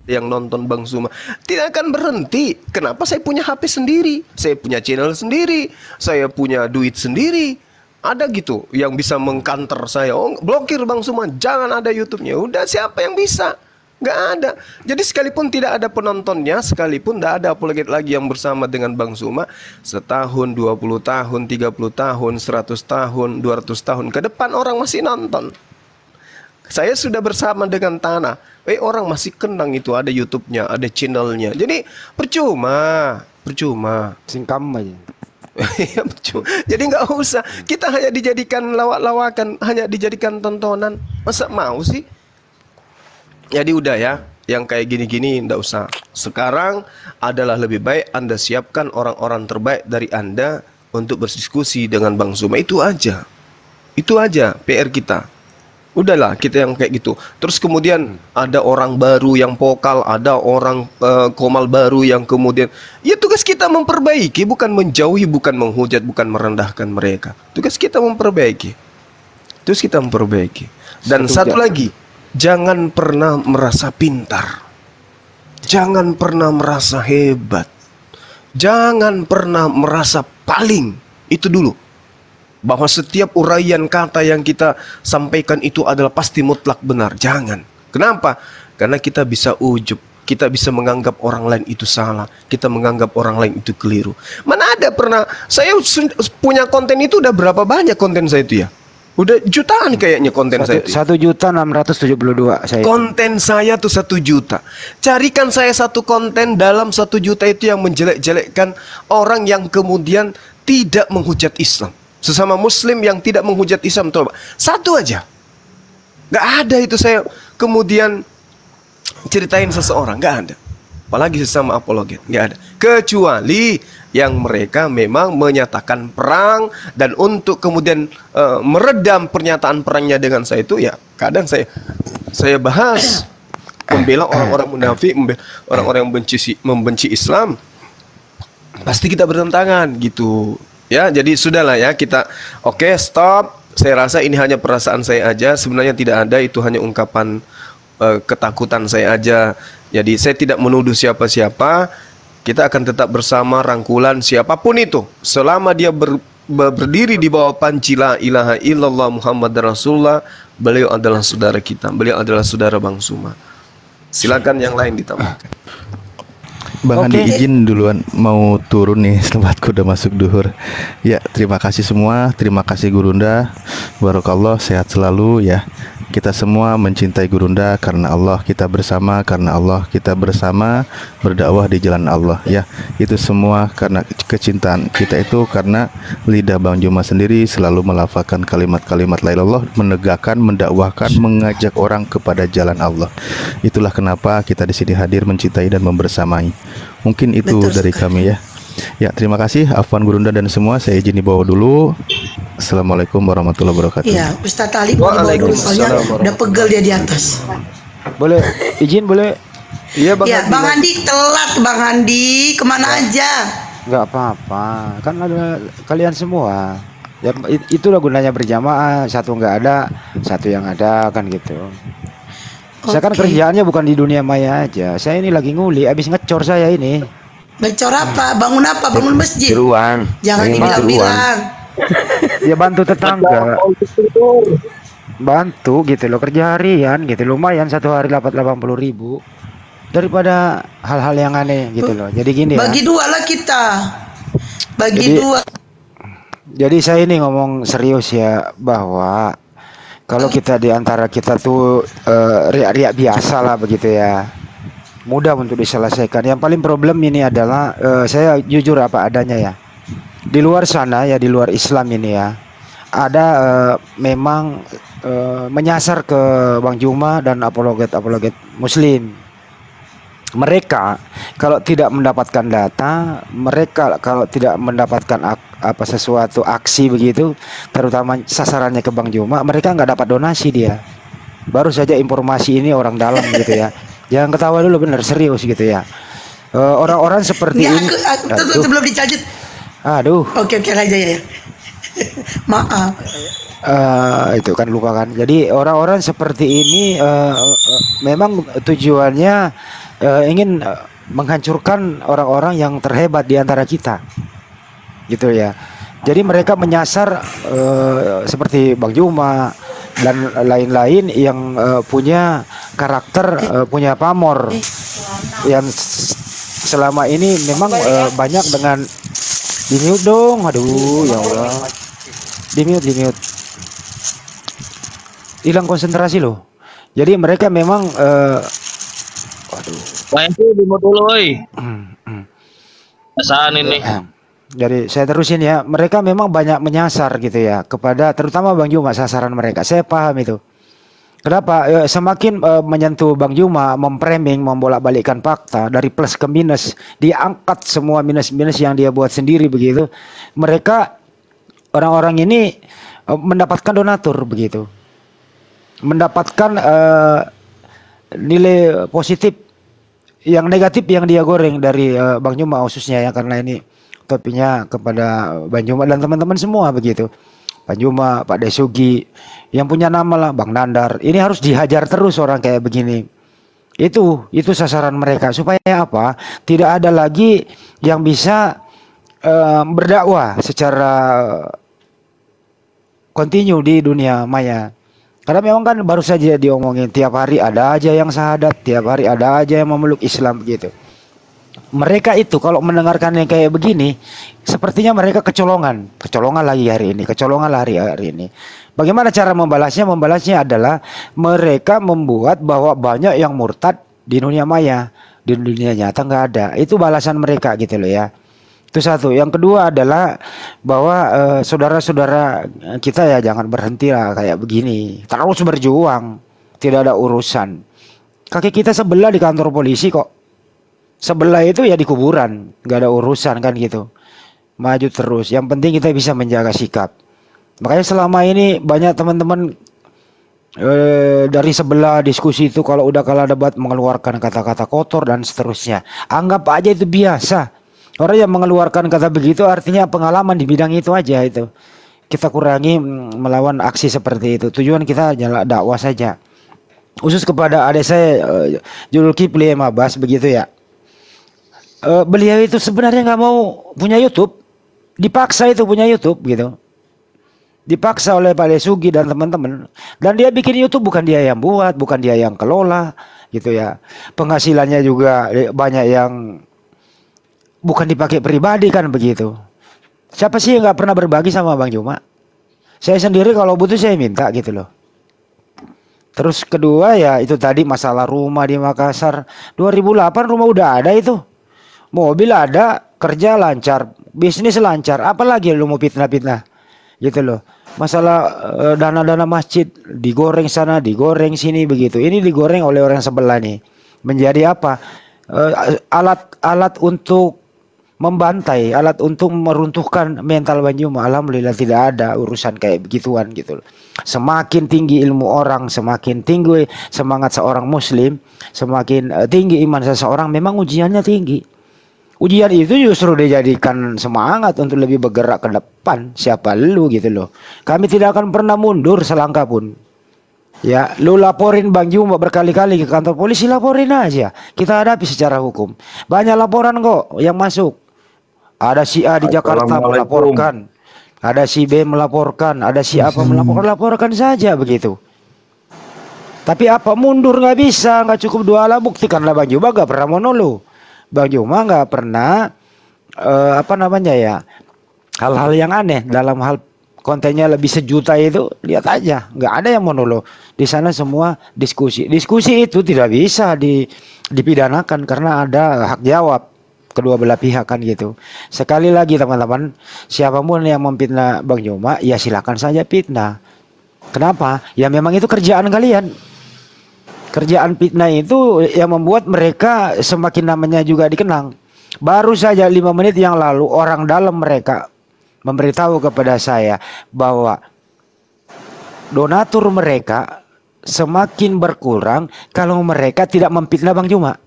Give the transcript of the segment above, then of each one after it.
yang nonton Bang Suma tidak akan berhenti. Kenapa? Saya punya HP sendiri, saya punya channel sendiri, saya punya duit sendiri. Ada gitu yang bisa mengkanter saya. Oh, blokir Bang Suma, jangan ada YouTube-nya. Udah, siapa yang bisa? Nggak ada. Jadi sekalipun tidak ada penontonnya, sekalipun tidak ada apologet lagi yang bersama dengan Bang Suma, setahun, 20 tahun, 30 tahun, 100 tahun, 200 tahun ke depan orang masih nonton. Saya sudah bersama dengan Tanah. Orang masih kenang itu, ada YouTube-nya, ada channelnya. Jadi percuma. Singkam aja. Ya, jadi nggak usah. Kita hanya dijadikan lawak-lawakan, hanya dijadikan tontonan. Masa mau sih? Jadi udah ya, yang kayak gini-gini nggak usah. Sekarang adalah lebih baik Anda siapkan orang-orang terbaik dari Anda untuk berdiskusi dengan Bang Suma. Itu aja PR kita. Udahlah kita yang kayak gitu. Terus kemudian ada orang baru yang vokal, ada orang komal baru yang kemudian, ya tugas kita memperbaiki, bukan menjauhi, bukan menghujat, bukan merendahkan mereka. Tugas kita memperbaiki. Dan satu lagi, jangan pernah merasa pintar, jangan pernah merasa hebat, jangan pernah merasa paling. Itu dulu. Bahwa setiap uraian kata yang kita sampaikan itu adalah pasti mutlak benar. Jangan. Kenapa? Karena kita bisa ujub. Kita bisa menganggap orang lain itu salah. Kita menganggap orang lain itu keliru. Mana ada pernah. Saya punya konten itu udah berapa banyak konten saya itu ya? Udah jutaan kayaknya konten saya itu. 1.672.000 saya. Konten saya tuh 1 juta. Carikan saya satu konten dalam 1 juta itu yang menjelek-jelekkan orang yang kemudian tidak menghujat Islam. Sesama muslim yang tidak menghujat Islam, coba satu aja. Gak ada itu saya kemudian ceritain seseorang, gak ada. Apalagi sesama apologet, gak ada. Kecuali yang mereka memang menyatakan perang, dan untuk kemudian meredam pernyataan perangnya dengan saya itu, ya kadang saya bahas membela orang-orang munafik, membela orang-orang yang membenci Islam. Pasti kita bertentangan gitu. Ya, jadi sudahlah ya kita. Oke, stop. Saya rasa ini hanya perasaan saya aja. Sebenarnya tidak ada, itu hanya ungkapan ketakutan saya aja. Jadi saya tidak menuduh siapa-siapa. Kita akan tetap bersama rangkulan siapapun itu, selama dia berdiri di bawah panci la ilaha illallah Muhammad Rasulullah. Beliau adalah saudara kita. Beliau adalah saudara Bang Suma. Silakan yang lain ditambahkan. Bang Andi izin duluan mau turun nih, tempatku udah masuk duhur. Ya, terima kasih semua, terima kasih Gurunda. Barakallah, sehat selalu ya. Kita semua mencintai Gurunda karena Allah, kita bersama karena Allah, kita bersama berdakwah di jalan Allah ya. Itu semua karena kecintaan kita, itu karena lidah Bang Juma sendiri selalu melafalkan kalimat-kalimat la ilaha illallah, menegakkan, mendakwahkan, mengajak orang kepada jalan Allah. Itulah kenapa kita di sini hadir mencintai dan membersamai. Mungkin itu dari kami ya. Ya, terima kasih Afwan, Gurunda dan semua. Saya izin dibawa dulu. Assalamualaikum warahmatullahi wabarakatuh. Iya, Ustaz Ali mau dibawa dulu, soalnya udah pegel dia di atas. Boleh izin, boleh? Iya Bang. Ya, Bang Andi telat, Bang Andi kemana aja? Nggak apa-apa, kan ada kalian semua. Ya, itulah gunanya berjamaah. Satu nggak ada, satu yang ada, kan gitu. Saya kan kerjaannya bukan di dunia maya aja. Saya ini lagi nguli, abis ngecor saya ini. Ngecor apa? Bangun apa? Bangun masjid? Tiruan. Jangan dibilang-bilang. Ya bantu tetangga. Bantu gitu loh, kerja harian gitu. Lumayan satu hari dapat 80.000. Daripada hal-hal yang aneh gitu loh. Jadi gini bagi ya. dua lah kita. Bagi dua. Jadi saya ini ngomong serius ya, bahwa kalau kita di antara kita tuh riak-riak biasa lah begitu ya, mudah untuk diselesaikan. Yang paling problem ini adalah saya jujur apa adanya ya. Di luar sana ya, di luar Islam ini ya, ada memang menyasar ke Bang Juma dan apologet-apologet Muslim. Mereka kalau tidak mendapatkan data, mereka kalau tidak mendapatkan sesuatu aksi begitu, terutama sasarannya ke Bang Juma, mereka nggak dapat donasi dia. Baru saja informasi ini orang dalam gitu ya. Jangan ketawa dulu, bener serius gitu ya. Orang-orang seperti ini. Sebelum dicajut. Aduh. Oke aja ya. Maaf. Itu kan luka kan. Jadi orang-orang seperti ini memang tujuannya ingin menghancurkan orang-orang yang terhebat di antara kita, gitu ya. Jadi mereka menyasar seperti Bang Juma dan lain-lain yang punya karakter, punya pamor yang selama ini memang banyak dengan di mute dong, aduh ya Allah, di mute, hilang konsentrasi loh. Jadi mereka memang waduh. Wah itu di dulu, oi. Perasaan ini. Jadi saya terusin ya, mereka memang banyak menyasar gitu ya kepada terutama Bang Juma, sasaran mereka. Saya paham itu. Kenapa? Semakin menyentuh Bang Juma, memframing, membolak-balikkan fakta dari plus ke minus, diangkat semua minus-minus yang dia buat sendiri begitu. Mereka orang-orang ini mendapatkan donatur begitu, mendapatkan nilai positif, yang negatif yang dia goreng dari Bang Juma khususnya ya, karena ini topiknya kepada Bang Juma dan teman-teman semua begitu. Bang Juma, Pak Desugi, yang punya nama lah, Bang Nandar. Ini harus dihajar terus orang kayak begini. Itu sasaran mereka supaya apa? Tidak ada lagi yang bisa berdakwah secara kontinu di dunia maya. Karena memang kan baru saja diomongin tiap hari ada aja yang syahadat, tiap hari ada aja yang memeluk Islam gitu. Mereka itu kalau mendengarkan yang kayak begini, sepertinya mereka kecolongan lagi hari ini. Bagaimana cara membalasnya? Membalasnya adalah mereka membuat bahwa banyak yang murtad di dunia maya, di dunia nyata nggak ada. Itu balasan mereka gitu loh ya. Itu satu. Yang kedua adalah bahwa saudara-saudara kita ya jangan berhenti lah kayak begini. Terus berjuang, tidak ada urusan. Kaki kita sebelah di kantor polisi kok. Sebelah itu ya di kuburan, nggak ada urusan kan gitu. Maju terus. Yang penting kita bisa menjaga sikap. Makanya selama ini banyak teman-teman dari sebelah diskusi itu kalau udah kalah debat mengeluarkan kata-kata kotor dan seterusnya. Anggap aja itu biasa. Orang yang mengeluarkan kata begitu artinya pengalaman di bidang itu aja itu. Kita kurangi melawan aksi seperti itu. Tujuan kita adalah dakwah saja. Khusus kepada adik saya Zulkifli Mabas begitu ya. Beliau itu sebenarnya nggak mau punya YouTube, dipaksa itu punya YouTube gitu, dipaksa oleh Pak Desugi dan teman-teman. Dan dia bikin YouTube bukan dia yang buat, bukan dia yang kelola gitu ya. Penghasilannya juga banyak yang bukan dipakai pribadi kan begitu. Siapa sih yang nggak pernah berbagi sama Bang Juma? Saya sendiri kalau butuh saya minta gitu loh. Terus kedua ya itu tadi masalah rumah di Makassar. 2008 rumah udah ada itu. Mobil ada, kerja lancar, bisnis lancar, apalagi lu mau fitnah-fitnah gitu loh. Masalah dana-dana masjid digoreng sana, digoreng sini begitu. Ini digoreng oleh orang sebelah nih. Menjadi apa? Alat untuk membantai, alat untuk meruntuhkan mental Bang Juma. Alhamdulillah tidak ada urusan kayak begituan gitu loh. Semakin tinggi ilmu orang, semakin tinggi semangat seorang muslim, semakin tinggi iman seseorang, memang ujiannya tinggi. Ujian itu justru dijadikan semangat untuk lebih bergerak ke depan. Siapa lu gitu loh. Kami tidak akan pernah mundur selangkah pun. Ya, lu laporin Bang Juma berkali-kali ke kantor polisi, laporin aja. Kita hadapi secara hukum. Banyak laporan kok yang masuk. Ada si A di Jakarta melaporkan, ada si B melaporkan, ada si apa melaporkan, laporkan saja begitu. Tapi apa mundur nggak bisa, nggak cukup 2 alat bukti karena Bang Juma nggak pernah monolog. Bang Juma nggak pernah hal-hal yang aneh dalam hal kontennya lebih sejuta itu. Lihat aja, nggak ada yang monolog di sana, semua diskusi itu tidak bisa dipidanakan karena ada hak jawab kedua belah pihak kan gitu. Sekali lagi teman-teman, siapapun yang memfitnah Bang Juma ya silakan saja fitnah. Kenapa? Ya memang itu kerjaan kalian. Kerjaan fitnah itu yang membuat mereka semakin namanya juga dikenang. Baru saja 5 menit yang lalu orang dalam mereka memberitahu kepada saya bahwa donatur mereka semakin berkurang kalau mereka tidak memfitnah Bang Juma.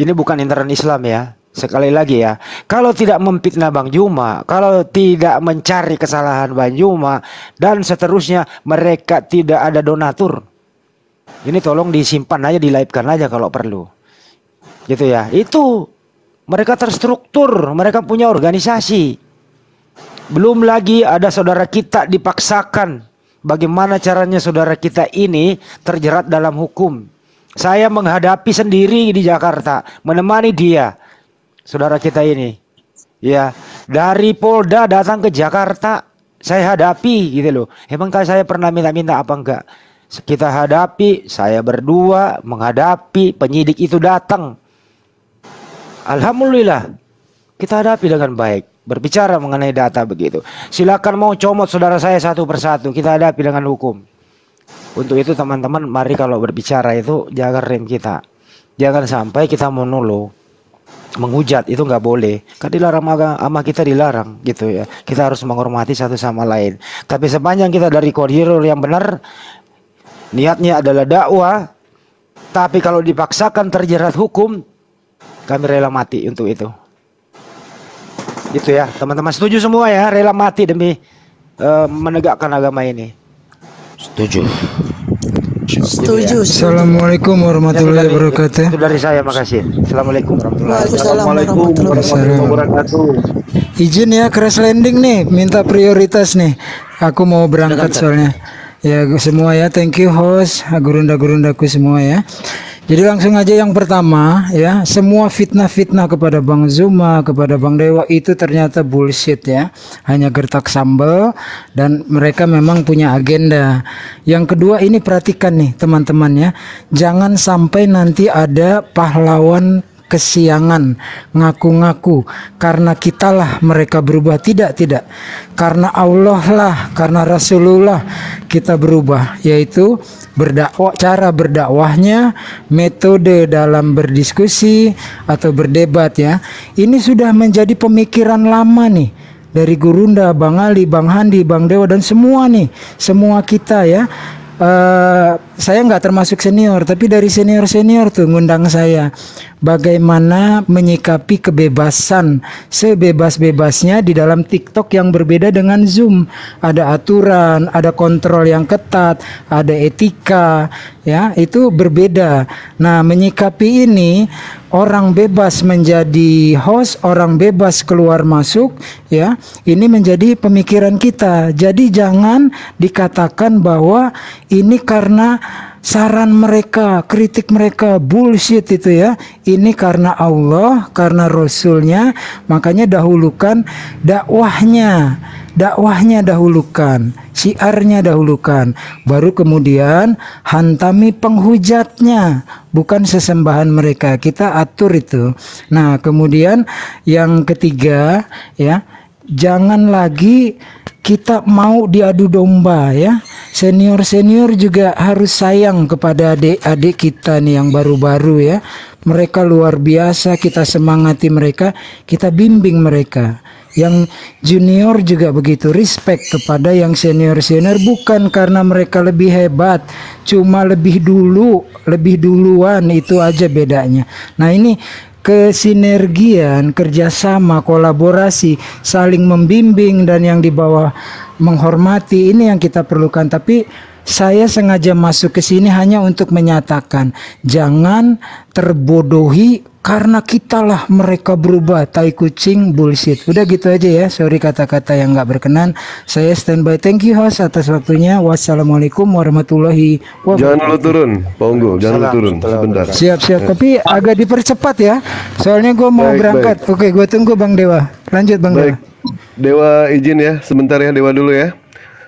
Ini bukan intern Islam ya. Sekali lagi ya, kalau tidak memfitnah Bang Juma, kalau tidak mencari kesalahan Bang Juma dan seterusnya, mereka tidak ada donatur. Ini tolong disimpan aja, di-live-kan aja kalau perlu. Gitu ya. Itu mereka terstruktur, mereka punya organisasi. Belum lagi ada saudara kita dipaksakan. Bagaimana caranya saudara kita ini terjerat dalam hukum. Saya menghadapi sendiri di Jakarta, menemani dia, saudara kita ini. Ya, dari Polda datang ke Jakarta, saya hadapi gitu loh. Emangkah saya pernah minta-minta apa enggak? Kita hadapi, saya berdua menghadapi, penyidik itu datang. Alhamdulillah, kita hadapi dengan baik. Berbicara mengenai data begitu. Silakan mau comot saudara saya satu persatu, kita hadapi dengan hukum. Untuk itu teman-teman, mari kalau berbicara itu jaga rem kita. Jangan sampai kita monolog, menghujat, itu nggak boleh. Kan dilarang, sama kita dilarang gitu ya. Kita harus menghormati satu sama lain. Tapi sepanjang kita dari koridor yang benar, niatnya adalah dakwah. Tapi kalau dipaksakan terjerat hukum, kami rela mati untuk itu. Gitu ya, teman-teman setuju semua ya, rela mati demi menegakkan agama ini. Setuju. Setuju. Assalamualaikum warahmatullahi wabarakatuh. Itu dari saya, makasih. Assalamualaikum warahmatullahi wabarakatuh. Izin ya, crash landing nih, minta prioritas nih. Aku mau berangkat soalnya. Ya semua ya, thank you host, gurunda-gurundaku semua ya. Jadi langsung aja yang pertama ya, semua fitnah-fitnah kepada Bang Zuma, kepada Bang Dewa itu ternyata bullshit ya. Hanya gertak sambal dan mereka memang punya agenda. Yang kedua ini perhatikan nih teman-teman ya. Jangan sampai nanti ada pahlawan kesiangan ngaku-ngaku karena kitalah mereka berubah. Tidak, karena Allah lah, karena Rasulullah kita berubah, yaitu berdakwah, cara berdakwahnya, metode dalam berdiskusi atau berdebat ya. Ini sudah menjadi pemikiran lama nih dari Gurunda, Bang Ali, Bang Handi, Bang Dewa dan semua nih, semua kita ya. Saya nggak termasuk senior, tapi dari senior tuh ngundang saya bagaimana menyikapi kebebasan sebebas-bebasnya di dalam TikTok yang berbeda dengan Zoom. Ada aturan, ada kontrol yang ketat, ada etika, ya itu berbeda. Nah, menyikapi ini, orang bebas menjadi host, orang bebas keluar masuk, ya ini menjadi pemikiran kita. Jadi jangan dikatakan bahwa ini karena saran mereka, kritik mereka, bullshit itu ya. Ini karena Allah, karena Rasulnya, makanya dahulukan dakwahnya. Dakwahnya dahulukan, syiarnya dahulukan, baru kemudian hantami penghujatnya, bukan sesembahan mereka. Kita atur itu. Nah, kemudian yang ketiga ya, jangan lagi kita mau diadu domba ya. Senior juga harus sayang kepada adik-adik kita nih yang baru-baru ya. Mereka luar biasa, kita semangati mereka, kita bimbing mereka. Yang junior juga begitu, respect kepada yang senior bukan karena mereka lebih hebat, cuma lebih duluan, itu aja bedanya. Nah, ini kesinergian, kerjasama, kolaborasi, saling membimbing dan yang di bawah menghormati, ini yang kita perlukan. Tapi saya sengaja masuk ke sini hanya untuk menyatakan jangan terbodohi karena kitalah mereka berubah, tai kucing, bullshit. Udah gitu aja ya, sorry kata-kata yang nggak berkenan. Saya standby. Thank you host atas waktunya. Wassalamualaikum warahmatullahi wabarakatuh. Jangan dulu turun, Pak Unggul, jangan dulu turun sebentar. Siap, tapi agak dipercepat ya, soalnya gue mau berangkat. Oke, gue tunggu Bang Dewa. Lanjut Bang Dewa. Dewa izin ya, sebentar ya Dewa dulu ya.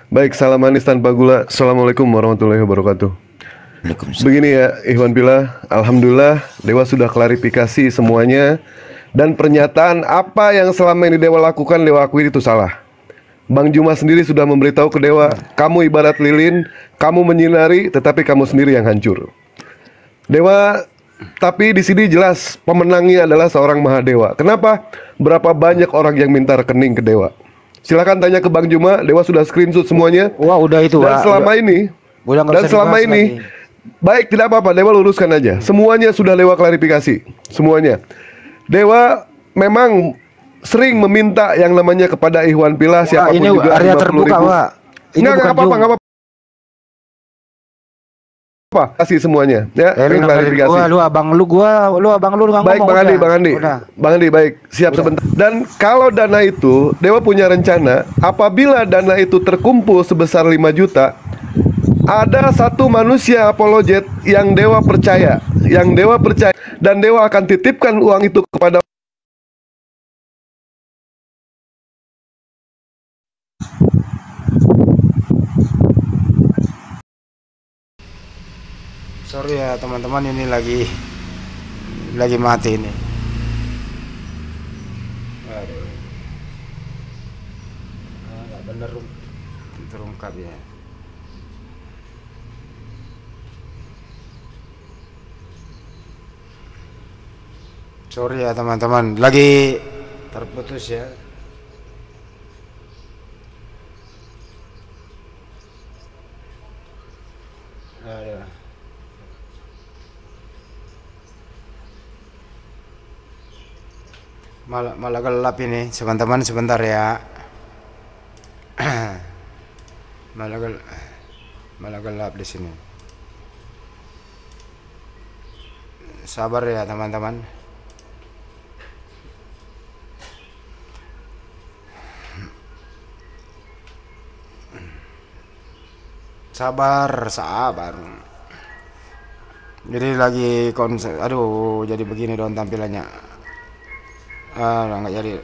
Baik, salam manis tanpa gula. Assalamualaikum warahmatullahi wabarakatuh. Begini ya, Ikhwan Billah, alhamdulillah Dewa sudah klarifikasi semuanya. Dan pernyataan apa yang selama ini Dewa lakukan, Dewa akui itu salah. Bang Juma sendiri sudah memberitahu ke Dewa, kamu ibarat lilin, kamu menyinari, tetapi kamu sendiri yang hancur. Dewa, tapi di sini jelas pemenangnya adalah seorang Mahadewa. Kenapa? Berapa banyak orang yang minta rekening ke Dewa? Silakan tanya ke Bang Juma, Dewa sudah screenshot semuanya. Wah, udah itu. Dan selama ini, baik, tidak apa-apa, Dewa luruskan aja. Semuanya sudah Dewa klarifikasi, semuanya. Dewa memang sering meminta yang namanya kepada Ikhwan Billah, siapapun ini juga area terbuka, Pak. Ini nggak apa-apa. apa? Kasih semuanya ya. Lu klarifikasi. lu abang lu nggak Baik ngomong. Bang Andi. Udah. Bang Andi baik, siap sebentar. Dan kalau dana itu Dewa punya rencana, apabila dana itu terkumpul sebesar 5 juta, ada satu manusia apologet yang Dewa percaya, dan Dewa akan titipkan uang itu kepada Sorry ya teman-teman, ini lagi mati ini. Aduh. Nggak bener terungkap ya. Sorry ya teman-teman, lagi terputus ya. Aduh. Malah gelap ini, teman-teman, sebentar ya. malah gelap di sini. Sabar ya teman-teman. Sabar. Jadi lagi konser. Aduh, jadi begini dong tampilannya. Nggak jadi.